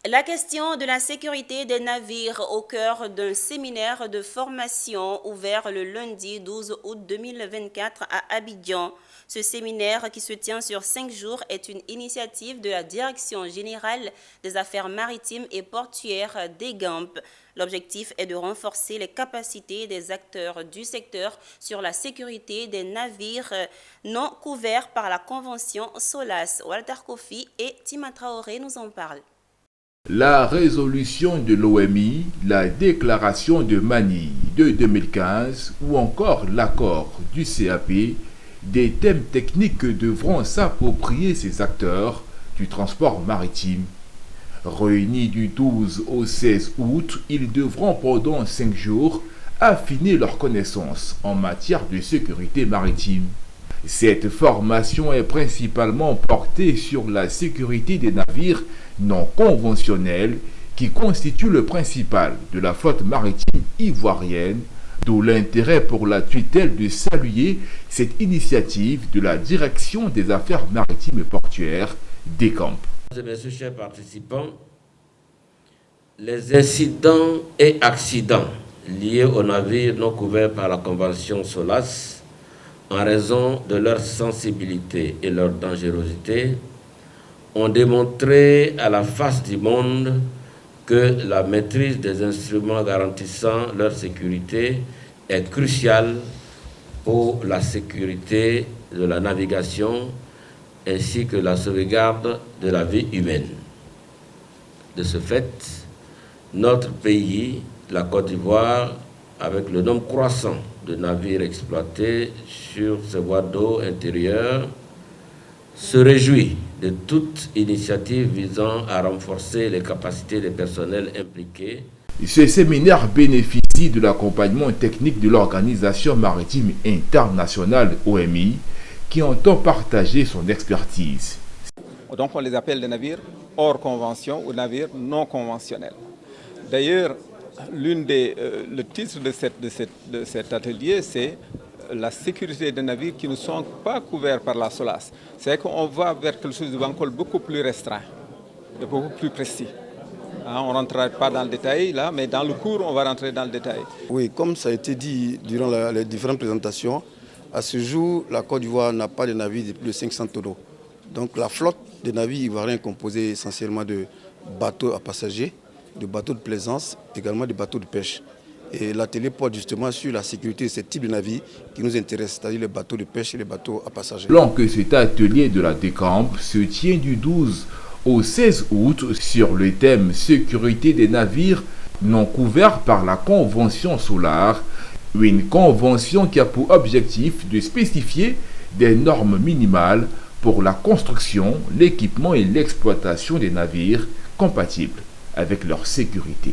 La question de la sécurité des navires au cœur d'un séminaire de formation ouvert le lundi 12 août 2024 à Abidjan. Ce séminaire qui se tient sur 5 jours est une initiative de la Direction générale des affaires maritimes et portuaires d'EGAMP. L'objectif est de renforcer les capacités des acteurs du secteur sur la sécurité des navires non couverts par la Convention SOLAS. Walter Kofi et Tima Traoré nous en parlent. La résolution de l'OMI, la déclaration de Manille de 2015 ou encore l'accord du CAP, des thèmes techniques que devront s'approprier ces acteurs du transport maritime. Réunis du 12 au 16 août, ils devront pendant 5 jours affiner leurs connaissances en matière de sécurité maritime. Cette formation est principalement portée sur la sécurité des navires non conventionnels qui constituent le principal de la flotte maritime ivoirienne, d'où l'intérêt pour la tutelle de saluer cette initiative de la Direction des affaires maritimes et portuaires d'EGAMP. Mesdames et messieurs, chers participants, les incidents et accidents liés aux navires non couverts par la Convention SOLAS en raison de leur sensibilité et leur dangerosité, ont démontré à la face du monde que la maîtrise des instruments garantissant leur sécurité est cruciale pour la sécurité de la navigation ainsi que la sauvegarde de la vie humaine. De ce fait, notre pays, la Côte d'Ivoire, avec le nombre croissant de navires exploités sur ces voies d'eau intérieures, se réjouit de toute initiative visant à renforcer les capacités des personnels impliqués. Ce séminaire bénéficie de l'accompagnement technique de l'Organisation maritime internationale OMI qui entend partager son expertise. Donc on les appelle des navires hors convention ou navires non conventionnels. D'ailleurs, le titre de cet atelier, c'est la sécurité des navires qui ne sont pas couverts par la SOLAS. C'est qu'on va vers quelque chose de bancol beaucoup plus restreint, et beaucoup plus précis. On ne rentrera pas dans le détail là, mais dans le cours, on va rentrer dans le détail. Oui, comme ça a été dit durant les différentes présentations, à ce jour, la Côte d'Ivoire n'a pas de navires de plus de 500 tonneaux. Donc la flotte des navires ivoiriens est composée essentiellement de bateaux à passagers, de bateaux de plaisance, également de bateaux de pêche. Et l'atelier porte justement sur la sécurité de ce type de navires qui nous intéresse, c'est-à-dire les bateaux de pêche et les bateaux à passagers. Alors que cet atelier de la DECAMP se tient du 12 au 16 août sur le thème sécurité des navires non couverts par la Convention SOLAS, une convention qui a pour objectif de spécifier des normes minimales pour la construction, l'équipement et l'exploitation des navires compatibles avec leur sécurité.